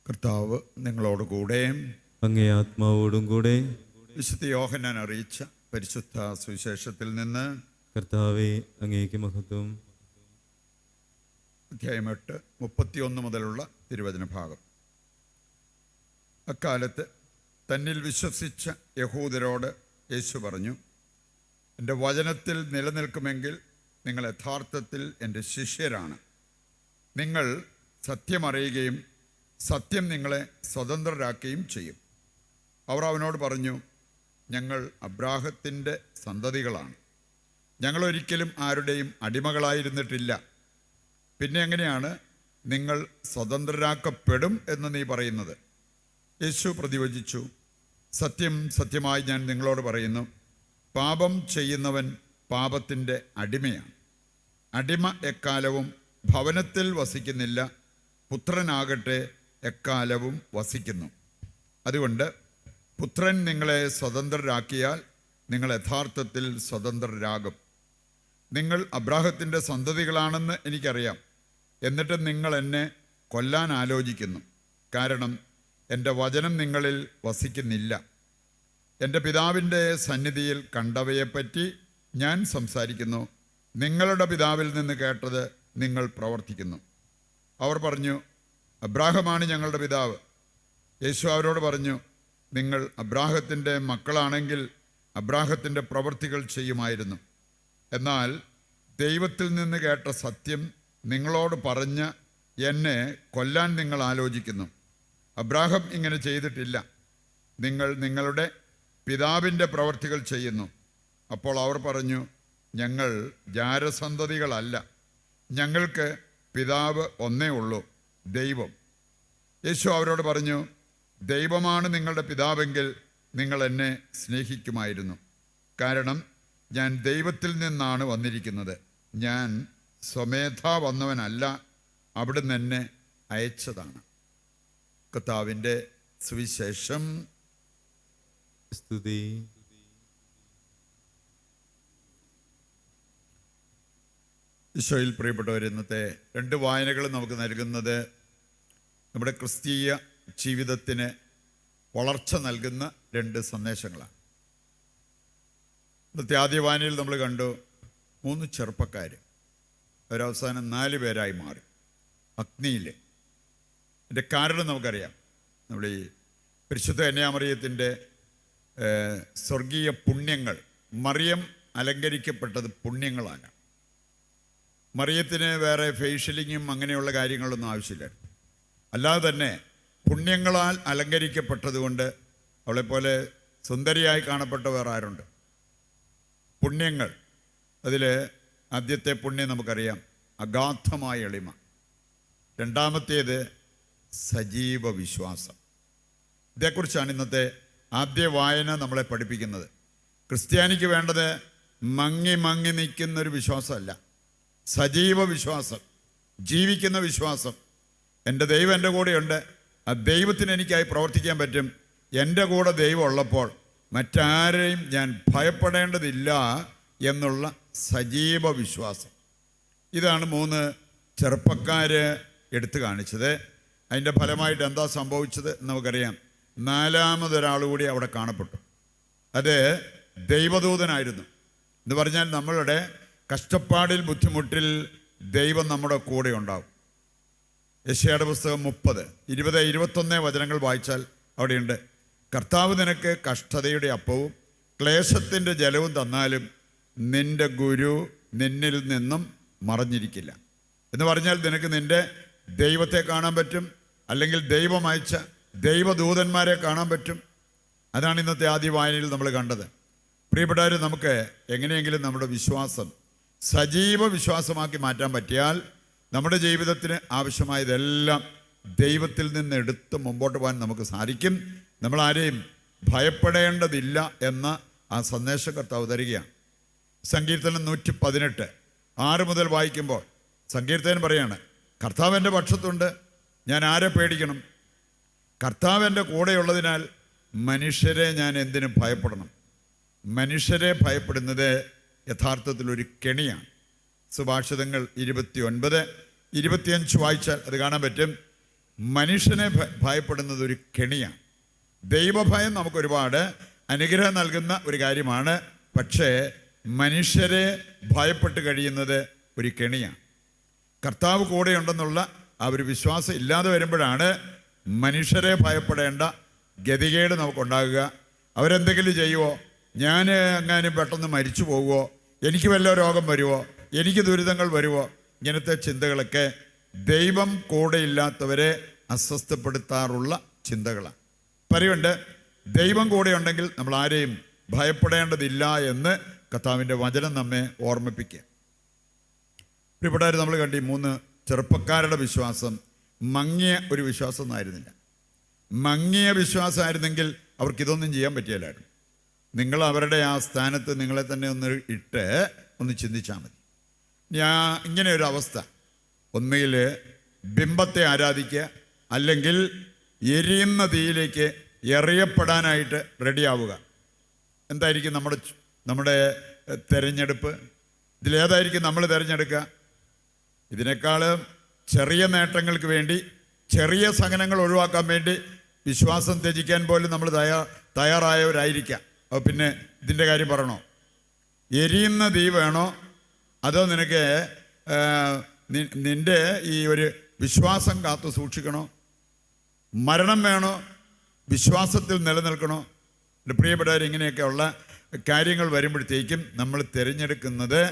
കർത്താവ് നിങ്ങളോട് കൂടെ അങ്ങേ ആത്മാവോടും കൂടെ. വിശുദ്ധ യോഹന്നാൻ അറിയിച്ച പരിശുദ്ധ സുവിശേഷത്തിൽ നിന്ന് കർത്താവേ, അങ്ങേക്ക് മഹത്വം. അധ്യായം 8, 31 മുതലുള്ള തിരുവചന ഭാഗം. അക്കാലത്ത് തന്നിൽ വിശ്വസിച്ച യഹൂദരോട് യേശു പറഞ്ഞു, എൻ്റെ വചനത്തിൽ നിലനിൽക്കുമെങ്കിൽ നിങ്ങൾ യഥാർത്ഥത്തിൽ എൻ്റെ ശിഷ്യരാണ്. നിങ്ങൾ സത്യമറിയുകയും സത്യം നിങ്ങളെ സ്വതന്ത്രരാക്കുകയും ചെയ്യും. അവർ അവനോട് പറഞ്ഞു, ഞങ്ങൾ അബ്രാഹത്തിൻ്റെ സന്തതികളാണ്. ഞങ്ങളൊരിക്കലും ആരുടെയും അടിമകളായിരുന്നിട്ടില്ല. പിന്നെ എങ്ങനെയാണ് നിങ്ങൾ സ്വതന്ത്രരാക്കപ്പെടും എന്ന് നീ പറയുന്നത്? യേശു പ്രതിവചിച്ചു, സത്യം സത്യമായി ഞാൻ നിങ്ങളോട് പറയുന്നു, പാപം ചെയ്യുന്നവൻ പാപത്തിൻ്റെ അടിമയാണ്. അടിമ എക്കാലവും ഭവനത്തിൽ വസിക്കുന്നില്ല, പുത്രനാകട്ടെ എക്കാലവും വസിക്കുന്നു. അതുകൊണ്ട് പുത്രൻ നിങ്ങളെ സ്വതന്ത്രരാക്കിയാൽ നിങ്ങൾ യഥാർത്ഥത്തിൽ സ്വതന്ത്രരാകും. നിങ്ങൾ അബ്രാഹത്തിൻ്റെ സന്തതികളാണെന്ന് എനിക്കറിയാം, എന്നിട്ട് നിങ്ങൾ എന്നെ കൊല്ലാൻ ആലോചിക്കുന്നു. കാരണം എൻ്റെ വചനം നിങ്ങളിൽ വസിക്കുന്നില്ല. എൻ്റെ പിതാവിൻ്റെ സന്നിധിയിൽ കണ്ടവയെപ്പറ്റി ഞാൻ സംസാരിക്കുന്നു. നിങ്ങളുടെ പിതാവിൽ നിന്ന് കേട്ടത് നിങ്ങൾ പ്രവർത്തിക്കുന്നു. അവർ പറഞ്ഞു, അബ്രാഹമാണ് ഞങ്ങളുടെ പിതാവ്. യേശു അവരോട് പറഞ്ഞു, നിങ്ങൾ അബ്രാഹത്തിൻ്റെ മക്കളാണെങ്കിൽ അബ്രാഹത്തിൻ്റെ പ്രവൃത്തികൾ ചെയ്യുമായിരുന്നു. എന്നാൽ ദൈവത്തിൽ നിന്ന് കേട്ട സത്യം നിങ്ങളോട് പറഞ്ഞ് എന്നെ കൊല്ലാൻ നിങ്ങൾ ആലോചിക്കുന്നു. അബ്രാഹം ഇങ്ങനെ ചെയ്തിട്ടില്ല. നിങ്ങൾ നിങ്ങളുടെ പിതാവിൻ്റെ പ്രവൃത്തികൾ ചെയ്യുന്നു. അപ്പോൾ അവർ പറഞ്ഞു, ഞങ്ങൾ ജാരസന്തതികളല്ല, ഞങ്ങൾക്ക് പിതാവ് ഒന്നേ ഉള്ളൂ, ദൈവം. യേശു അവരോട് പറഞ്ഞു, ദൈവമാണ് നിങ്ങളുടെ പിതാവെങ്കിൽ നിങ്ങൾ എന്നെ സ്നേഹിക്കുമായിരുന്നു. കാരണം ഞാൻ ദൈവത്തിൽ നിന്നാണ് വന്നിരിക്കുന്നത്. ഞാൻ സ്വമേധാ വന്നവനല്ല, അവിടുന്ന് എന്നെ അയച്ചതാണ്. കർത്താവിൻ്റെ സുവിശേഷം. സ്തുതി. ഈശോയിൽ പ്രിയപ്പെട്ടവർ, ഇന്നത്തെ 2 വായനകൾ നമുക്ക് നൽകുന്നത് നമ്മുടെ ക്രിസ്തീയ ജീവിതത്തിന് വളർച്ച നൽകുന്ന 2 സന്ദേശങ്ങളാണ്. ഇന്നത്തെ ആദ്യ വായനയിൽ നമ്മൾ കണ്ടു 3 ചെറുപ്പക്കാർ ഒരവസാനം 4 പേരായി മാറി അഗ്നിയിൽ. അതിൻ്റെ കാരണം നമുക്കറിയാം. നമ്മൾ ഈ പരിശുദ്ധ കന്യാമറിയത്തിൻ്റെ സ്വർഗീയ പുണ്യങ്ങൾ, മറിയം അലങ്കരിക്കപ്പെട്ടത് പുണ്യങ്ങളാണ്. മറിയത്തിന് വേറെ ഫേഷ്യലിങ്ങും അങ്ങനെയുള്ള കാര്യങ്ങളൊന്നും ആവശ്യമില്ല. അല്ലാതെ തന്നെ പുണ്യങ്ങളാൽ അലങ്കരിക്കപ്പെട്ടതുകൊണ്ട് അവളെപ്പോലെ സുന്ദരിയായി കാണപ്പെട്ട വേറെ ആരുണ്ട്? പുണ്യങ്ങൾ. അതിൽ ആദ്യത്തെ പുണ്യം നമുക്കറിയാം, അഗാധമായ എളിമ. രണ്ടാമത്തേത് സജീവ വിശ്വാസം. ഇതേക്കുറിച്ചാണ് ഇന്നത്തെ ആദ്യ വായന നമ്മളെ പഠിപ്പിക്കുന്നത്. ക്രിസ്ത്യാനിക്ക് വേണ്ടത് മങ്ങി മങ്ങി നിൽക്കുന്നൊരു വിശ്വാസമല്ല, സജീവ വിശ്വാസം, ജീവിക്കുന്ന വിശ്വാസം. എൻ്റെ ദൈവം എൻ്റെ കൂടെയുണ്ട്, ആ ദൈവത്തിന് എനിക്കായി പ്രവർത്തിക്കാൻ പറ്റും. എൻ്റെ കൂടെ ദൈവം ഉള്ളപ്പോൾ മറ്റാരെയും ഞാൻ ഭയപ്പെടേണ്ടതില്ല എന്നുള്ള സജീവ വിശ്വാസം. ഇതാണ് 3 ചെറുപ്പക്കാർ എടുത്തു കാണിച്ചത്. അതിൻ്റെ ഫലമായിട്ട് എന്താ സംഭവിച്ചത് നമുക്കറിയാം. 4മതൊരാൾ കൂടി അവിടെ കാണപ്പെട്ടു. അത് ദൈവദൂതനായിരുന്നു. എന്ന് പറഞ്ഞാൽ നമ്മളുടെ കഷ്ടപ്പാടിൽ, ബുദ്ധിമുട്ടിൽ ദൈവം നമ്മുടെ കൂടെ ഉണ്ടാവും. യെശയ്യായുടെ പുസ്തകം 30, 20, 21 വചനങ്ങൾ വായിച്ചാൽ അവിടെയുണ്ട്, കർത്താവ് നിനക്ക് കഷ്ടതയുടെ അപ്പവും ക്ലേശത്തിൻ്റെ ജലവും തന്നാലും നിന്റെ ഗുരു നിന്നിൽ നിന്നും മറഞ്ഞിരിക്കില്ല. എന്ന് പറഞ്ഞാൽ നിനക്ക് നിൻ്റെ ദൈവത്തെ കാണാൻ പറ്റും, അല്ലെങ്കിൽ ദൈവം അയച്ച ദൈവദൂതന്മാരെ കാണാൻ പറ്റും. അതാണ് ഇന്നത്തെ ആദ്യ വായനയിൽ നമ്മൾ കണ്ടത്. പ്രിയപ്പെട്ടവർ, നമുക്ക് എങ്ങനെയെങ്കിലും നമ്മുടെ വിശ്വാസം സജീവ വിശ്വാസമാക്കി മാറ്റാൻ പറ്റിയാൽ നമ്മുടെ ജീവിതത്തിന് ആവശ്യമായതെല്ലാം ദൈവത്തിൽ നിന്ന് എടുത്ത് മുമ്പോട്ട് പോകാൻ നമുക്ക് സാധിക്കും. നമ്മളാരെയും ഭയപ്പെടേണ്ടതില്ല എന്ന ആ സന്ദേശം കർത്താവ് തരികയാണ്. സങ്കീർത്തനം 118, 6 മുതൽ വായിക്കുമ്പോൾ സങ്കീർത്തകൻ പറയാണ്, കർത്താവ് എൻ്റെ പക്ഷത്തുണ്ട്, ഞാൻ ആരെ പേടിക്കണം? കർത്താവ് എൻ്റെ കൂടെയുള്ളതിനാൽ മനുഷ്യരെ ഞാൻ എന്തിനും ഭയപ്പെടണം? മനുഷ്യരെ ഭയപ്പെടുന്നത് യഥാർത്ഥത്തിൽ ഒരു കെണിയാണ്. സുഭാഷിതങ്ങൾ 29, 25 വായിച്ചാൽ അത് കാണാൻ പറ്റും. മനുഷ്യനെ ഭയപ്പെടുന്നത് ഒരു കെണിയാണ്. ദൈവഭയം നമുക്കൊരുപാട് അനുഗ്രഹം നൽകുന്ന ഒരു കാര്യമാണ്. പക്ഷേ മനുഷ്യരെ ഭയപ്പെട്ട് കഴിയുന്നത് ഒരു കെണിയാണ്. കർത്താവ് കൂടെയുണ്ടെന്നുള്ള ആ ഒരു വിശ്വാസം ഇല്ലാതെ വരുമ്പോഴാണ് മനുഷ്യരെ ഭയപ്പെടേണ്ട ഗതികേട് നമുക്കുണ്ടാകുക. അവരെന്തെങ്കിലും ചെയ്യുമോ, ഞാൻ എങ്ങാനും പെട്ടെന്ന് മരിച്ചു പോകുമോ, എനിക്ക് വല്ല രോഗം വരുമോ, എനിക്ക് ദുരിതങ്ങൾ വരുമോ, ഇങ്ങനത്തെ ചിന്തകളൊക്കെ ദൈവം കൂടെയില്ലാത്തവരെ അസ്വസ്ഥപ്പെടുത്താറുള്ള ചിന്തകളാണ്. പറയുണ്ട്, ദൈവം കൂടെയുണ്ടെങ്കിൽ നമ്മൾ ആരെയും ഭയപ്പെടേണ്ടതില്ല എന്ന് കർത്താവിൻ്റെ വചനം നമ്മെ ഓർമ്മിപ്പിക്കുക. പ്രിയപ്പെട്ടവർ, നമ്മൾ കണ്ട ഈ 3 ചെറുപ്പക്കാരുടെ വിശ്വാസം മങ്ങിയ ഒരു വിശ്വാസമൊന്നും ആയിരുന്നില്ല. മങ്ങിയ വിശ്വാസമായിരുന്നെങ്കിൽ അവർക്കിതൊന്നും ചെയ്യാൻ പറ്റിയില്ലായിരുന്നു. നിങ്ങൾ അവരുടെ ആ സ്ഥാനത്ത് നിങ്ങളെ തന്നെ ഒന്ന് ചിന്തിച്ചാൽ മതി. ഇങ്ങനെ ഒരു അവസ്ഥ, ഒന്നുകിൽ ബിംബത്തെ ആരാധിക്കുക, അല്ലെങ്കിൽ എരിയുന്ന തീയിലേക്ക് എറിയപ്പെടാനായിട്ട് റെഡിയാവുക. എന്തായിരിക്കും നമ്മുടെ തിരഞ്ഞെടുപ്പ്? ഇതിലേതായിരിക്കും നമ്മൾ തിരഞ്ഞെടുക്കുക? ഇതിനേക്കാളും ചെറിയ നേട്ടങ്ങൾക്ക് വേണ്ടി, ചെറിയ സഹനങ്ങൾ ഒഴിവാക്കാൻ വേണ്ടി വിശ്വാസം ത്യജിക്കാൻ പോലും നമ്മൾ തയ്യാറായവരായിരിക്കാം. അപ്പോൾ പിന്നെ ഇതിൻ്റെ കാര്യം പറയണോ? എരിയുന്ന തീ വേണോ, അതോ നിനക്ക് നിൻ്റെ ഈ ഒരു വിശ്വാസം കാത്തു സൂക്ഷിക്കണോ? മരണം വേണോ, വിശ്വാസത്തിൽ നിലനിൽക്കണോ? എൻ്റെ പ്രിയപ്പെട്ടവർ, ഇങ്ങനെയൊക്കെയുള്ള കാര്യങ്ങൾ വരുമ്പോഴത്തേക്കും നമ്മൾ തിരഞ്ഞെടുക്കുന്നത്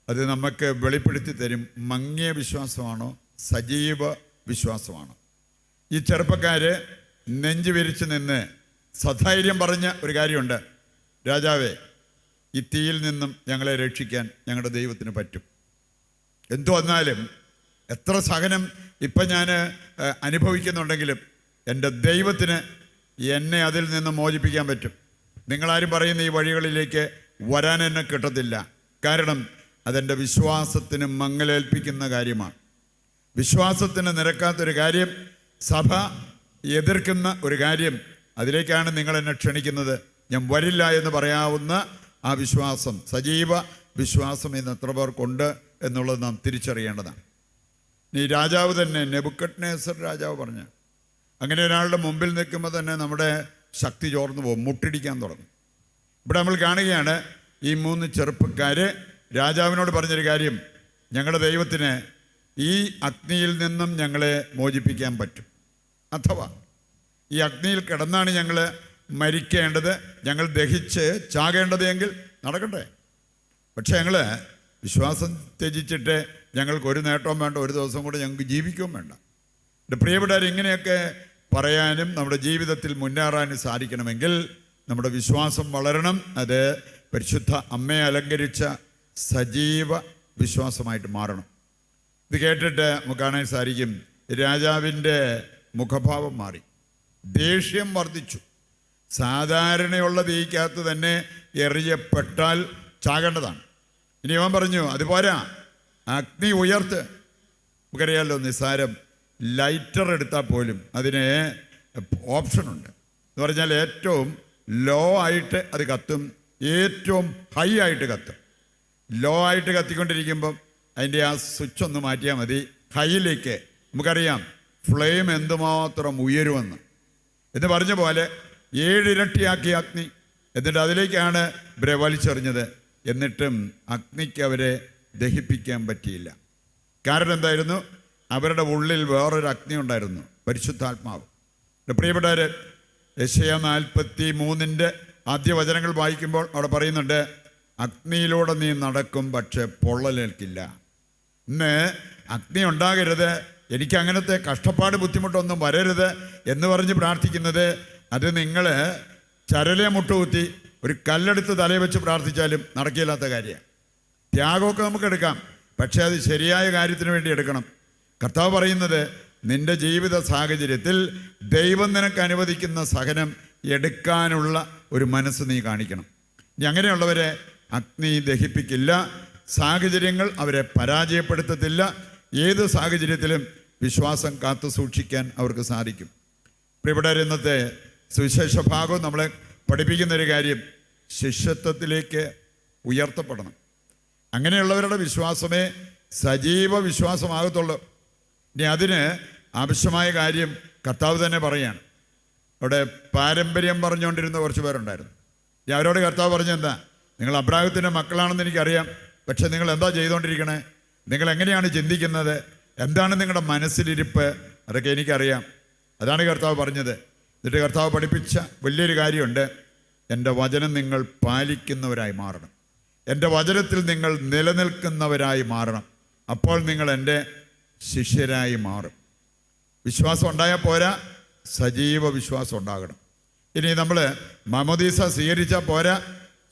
അത് നമുക്ക് വെളിപ്പെടുത്തി തരും. മങ്ങിയ വിശ്വാസമാണോ, സജീവ വിശ്വാസമാണോ? ഈ ചെറുപ്പക്കാർ നെഞ്ചു വിരിച്ച് നിന്ന് സധൈര്യം പറഞ്ഞ ഒരു കാര്യമുണ്ട്. രാജാവേ, ഈ തീയിൽ നിന്നും ഞങ്ങളെ രക്ഷിക്കാൻ ഞങ്ങളുടെ ദൈവത്തിന് പറ്റും. എന്തു വന്നാലും, എത്ര സഹനം ഇപ്പം ഞാൻ അനുഭവിക്കുന്നുണ്ടെങ്കിലും എൻ്റെ ദൈവത്തിന് എന്നെ അതിൽ നിന്ന് മോചിപ്പിക്കാൻ പറ്റും. നിങ്ങളാരും പറയുന്ന ഈ വഴികളിലേക്ക് വരാൻ എന്നെ കിട്ടത്തില്ല. കാരണം അതെൻ്റെ വിശ്വാസത്തിന് മങ്ങലേൽപ്പിക്കുന്ന കാര്യമാണ്. വിശ്വാസത്തിന് നിരക്കാത്തൊരു കാര്യം, സഭ എതിർക്കുന്ന ഒരു കാര്യം, അതിലേക്കാണ് നിങ്ങൾ എന്നെ ക്ഷണിക്കുന്നത്. ഞാൻ വരില്ല എന്ന് പറയാവുന്ന ആ വിശ്വാസം, സജീവ വിശ്വാസം ഇന്ന് എത്ര പേർക്കുണ്ട് എന്നുള്ളത് നാം തിരിച്ചറിയേണ്ടതാണ്. ഈ രാജാവ് തന്നെ, നെബൂഖദ്നേസർ രാജാവ് പറഞ്ഞ, അങ്ങനെ ഒരാളുടെ മുമ്പിൽ നിൽക്കുമ്പോൾ തന്നെ നമ്മുടെ ശക്തി ചോർന്നു പോകും, മുട്ടിടിക്കാൻ തുടങ്ങും. ഇവിടെ നമ്മൾ കാണുകയാണ്, ഈ 3 ചെറുപ്പക്കാർ രാജാവിനോട് പറഞ്ഞൊരു കാര്യം, ഞങ്ങളുടെ ദൈവത്തിന് ഈ അഗ്നിയിൽ നിന്നും ഞങ്ങളെ മോചിപ്പിക്കാൻ പറ്റും. അഥവാ ഈ അഗ്നിയിൽ കിടന്നാണ് ഞങ്ങൾ മരിക്കേണ്ടത്, ഞങ്ങൾ ദഹിച്ച് ചാകേണ്ടത് എങ്കിൽ നടക്കട്ടെ. പക്ഷേ ഞങ്ങൾ വിശ്വാസം ത്യജിച്ചിട്ട് ഞങ്ങൾക്കൊരു നേട്ടവും വേണ്ട, ഒരു ദിവസം കൂടെ ഞങ്ങൾക്ക് ജീവിക്കുകയും വേണ്ട. എൻ്റെ പ്രിയപ്പെട്ടവർ, ഇങ്ങനെയൊക്കെ പറയാനും നമ്മുടെ ജീവിതത്തിൽ മുന്നേറാനും സാധിക്കണമെങ്കിൽ നമ്മുടെ വിശ്വാസം വളരണം. അത് പരിശുദ്ധ അമ്മയെ അലങ്കരിച്ച സജീവ വിശ്വാസമായിട്ട് മാറണം. ഇത് കേട്ടിട്ട് നമുക്ക് കാണാൻ സാധിക്കും, രാജാവിൻ്റെ മുഖഭാവം മാറി, ദേഷ്യം വർദ്ധിച്ചു. സാധാരണയുള്ള തീക്കകത്ത് തന്നെ എറിയപ്പെട്ടാൽ ചാകേണ്ടതാണ്. ഇനി അവൻ പറഞ്ഞു, അതുപോരാ, അഗ്നി ഉയർത്ത്. നമുക്കറിയാമല്ലോ, നിസ്സാരം ലൈറ്റർ എടുത്താൽ പോലും അതിന് ഓപ്ഷനുണ്ട്. എന്ന് പറഞ്ഞാൽ ഏറ്റവും ലോ ആയിട്ട് അത് കത്തും, ഏറ്റവും ഹൈ ആയിട്ട് കത്തും. ലോ ആയിട്ട് കത്തിക്കൊണ്ടിരിക്കുമ്പം അതിൻ്റെ ആ സ്വിച്ച് ഒന്ന് മാറ്റിയാൽ മതി, ഹൈയിലേക്ക്. നമുക്കറിയാം ഫ്ലെയിം എന്തുമാത്രം ഉയരുമെന്ന്. എന്ന് പറഞ്ഞ പോലെ 7 ഇരട്ടിയാക്കിയ അഗ്നി, എന്നിട്ട് അതിലേക്കാണ് ഇവരെ വലിച്ചെറിഞ്ഞത്. എന്നിട്ടും അഗ്നിക്ക് അവരെ ദഹിപ്പിക്കാൻ പറ്റിയില്ല. കാരണം എന്തായിരുന്നു? അവരുടെ ഉള്ളിൽ വേറൊരു അഗ്നി ഉണ്ടായിരുന്നു, പരിശുദ്ധാത്മാവ്. പ്രിയപ്പെട്ടവർ, യെശയ്യാ 43 ആദ്യ വചനങ്ങൾ വായിക്കുമ്പോൾ അവിടെ പറയുന്നുണ്ട്, അഗ്നിയിലൂടെ നീ നടക്കും, പക്ഷെ പൊള്ളലേൽക്കില്ല. ഇന്ന് അഗ്നി ഉണ്ടാകരുത്, എനിക്ക് അങ്ങനത്തെ കഷ്ടപ്പാട് ബുദ്ധിമുട്ടൊന്നും വരരുത് എന്ന് പറഞ്ഞ് പ്രാർത്ഥിക്കുന്നത്, അത് നിങ്ങൾ ചരലെ മുട്ടുകുത്തി ഒരു കല്ലെടുത്ത് തലയിൽ വെച്ച് പ്രാർത്ഥിച്ചാലും നടക്കില്ലാത്ത കാര്യമാണ്. ത്യാഗമൊക്കെ നമുക്ക് എടുക്കാം, പക്ഷേ അത് ശരിയായ കാര്യത്തിന് വേണ്ടി എടുക്കണം. കർത്താവ് പറയുന്നത്, നിന്റെ ജീവിത സാഹചര്യത്തിൽ ദൈവം നിനക്ക് അനുവദിക്കുന്ന സഹനം എടുക്കാനുള്ള ഒരു മനസ്സ് നീ കാണിക്കണം. ഇനി അങ്ങനെയുള്ളവരെ അഗ്നി ദഹിപ്പിക്കില്ല, സാഹചര്യങ്ങൾ അവരെ പരാജയപ്പെടുത്തത്തില്ല. ഏത് സാഹചര്യത്തിലും വിശ്വാസം കാത്തു സൂക്ഷിക്കാൻ അവർക്ക് സാധിക്കും. പ്രിയപ്പെട്ടവർ, ഇന്നത്തെ സുവിശേഷ ഭാഗം നമ്മളെ പഠിപ്പിക്കുന്നൊരു കാര്യം, ശിഷ്യത്വത്തിലേക്ക് ഉയർത്തപ്പെടണം. അങ്ങനെയുള്ളവരുടെ വിശ്വാസമേ സജീവ വിശ്വാസമാകത്തുള്ളൂ. ഇനി അതിന് ആവശ്യമായ കാര്യം കർത്താവ് തന്നെ പറയാണ്. അവിടെ പാരമ്പര്യം പറഞ്ഞുകൊണ്ടിരുന്ന കുറച്ച് പേരുണ്ടായിരുന്നു. അവരോട് കർത്താവ് പറഞ്ഞെന്താ, നിങ്ങൾ അബ്രാഹത്തിൻ്റെ മക്കളാണെന്ന് എനിക്കറിയാം, പക്ഷെ നിങ്ങൾ എന്താ ചെയ്തുകൊണ്ടിരിക്കണേ, നിങ്ങൾ എങ്ങനെയാണ് ചിന്തിക്കുന്നത്, എന്താണ് നിങ്ങളുടെ മനസ്സിലിരിപ്പ്, അതൊക്കെ എനിക്കറിയാം. അതാണ് കർത്താവ് പറഞ്ഞത്. എന്നിട്ട് കർത്താവ് പഠിപ്പിച്ച വലിയൊരു കാര്യമുണ്ട്. എൻ്റെ വചനം നിങ്ങൾ പാലിക്കുന്നവരായി മാറണം, എൻ്റെ വചനത്തിൽ നിങ്ങൾ നിലനിൽക്കുന്നവരായി മാറണം. അപ്പോൾ നിങ്ങൾ എൻ്റെ ശിഷ്യരായി മാറും. വിശ്വാസം ഉണ്ടായാൽ പോരാ, സജീവ വിശ്വാസം ഉണ്ടാകണം. ഇനി നമ്മൾ മാമോദീസ സ്വീകരിച്ചാൽ പോരാ,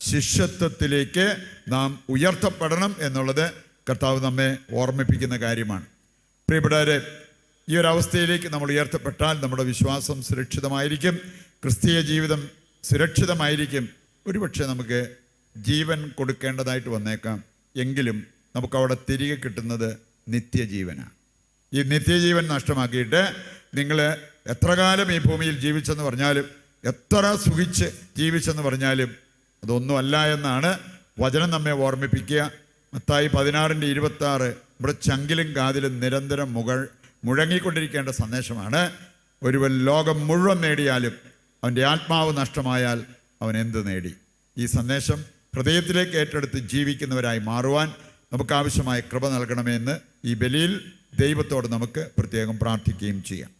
ശിഷ്യത്വത്തിലേക്ക് നാം ഉയർത്തപ്പെടണം എന്നുള്ളത് കർത്താവ് നമ്മെ ഓർമ്മിപ്പിക്കുന്ന കാര്യമാണ്. പ്രിയപ്പെട്ടവരെ, ഈ ഒരു അവസ്ഥയിലേക്ക് നമ്മൾ ഉയർത്തപ്പെട്ടാൽ നമ്മുടെ വിശ്വാസം സുരക്ഷിതമായിരിക്കും, ക്രിസ്തീയ ജീവിതം സുരക്ഷിതമായിരിക്കും. ഒരുപക്ഷെ നമുക്ക് ജീവൻ കൊടുക്കേണ്ടതായിട്ട് വന്നേക്കാം, എങ്കിലും നമുക്കവിടെ തിരികെ കിട്ടുന്നത് നിത്യജീവനാണ്. ഈ നിത്യജീവൻ നഷ്ടമാക്കിയിട്ട് നിങ്ങൾ എത്ര കാലം ഈ ഭൂമിയിൽ ജീവിച്ചെന്ന് പറഞ്ഞാലും, എത്ര സുഖിച്ച് ജീവിച്ചെന്ന് പറഞ്ഞാലും അതൊന്നുമല്ല എന്നാണ് വചനം നമ്മെ ഓർമ്മിപ്പിക്കുക. മത്തായി 16:26 നമ്മുടെ ചങ്കിലും കാതിലും നിരന്തരം മുഴങ്ങിക്കൊണ്ടിരിക്കേണ്ട സന്ദേശമാണ്. ഒരുവൻ ലോകം മുഴുവൻ നേടിയാലും അവൻ്റെ ആത്മാവ് നഷ്ടമായാൽ അവൻ എന്ത് നേടി? ഈ സന്ദേശം ഹൃദയത്തിലേക്ക് ഏറ്റെടുത്ത് ജീവിക്കുന്നവരായി മാറുവാൻ നമുക്കാവശ്യമായ കൃപ നൽകണമെന്ന് ഈ ബലിയിൽ ദൈവത്തോട് നമുക്ക് പ്രത്യേകം പ്രാർത്ഥിക്കുകയും ചെയ്യാം.